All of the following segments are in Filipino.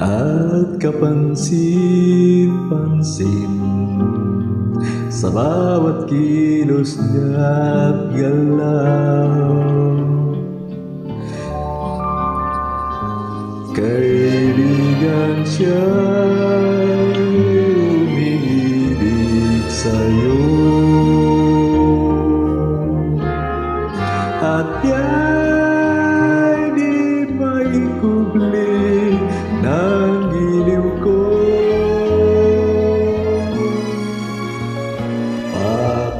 at kapansin-pansin sa bawat kilos niya't galaw. Kaibigan siya'y umiibig sa'yo, at ya'y di maikubli ng giliw ko.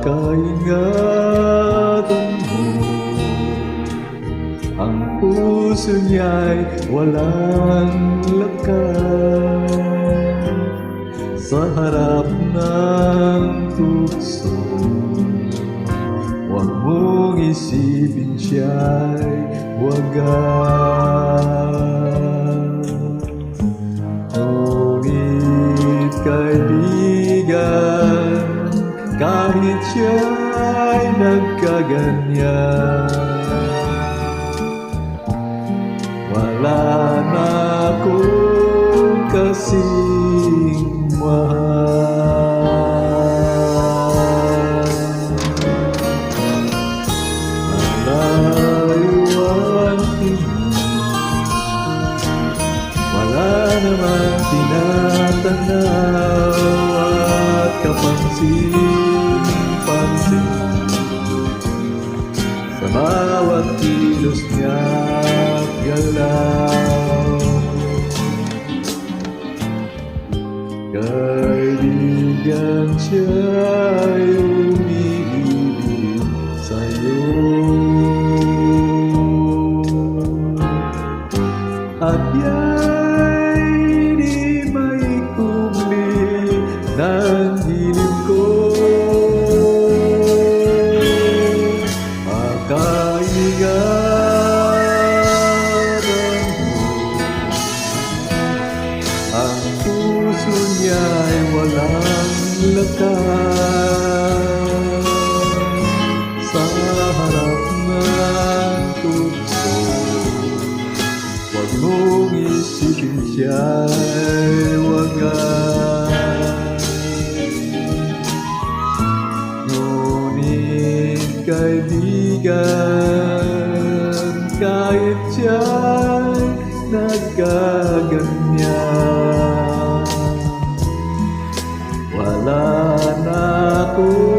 Pakaingatan mo, ang puso niya'y walang lakas sa harap ng tukso. Huwag mong isipin siya'y wagas. Ngunit kaibigan, kahit siya'y nagkaganyan, wala na akong kasing mahal. Malayo ang tingin, wala namang tinatanaw at kapansin-pansin sa bawat kilos niya't galaw. Kaibigan siya'y umiibig sa'yo, at ya'y di maikubli ng hiling ko. Pakaingatan mo, ang puso niya'y walang lakas sa harap ng tukso. Huwag mong isipin siya'y wagas. Ngunit kaibigan, kahit siya'y nagkaganyan, wala na ako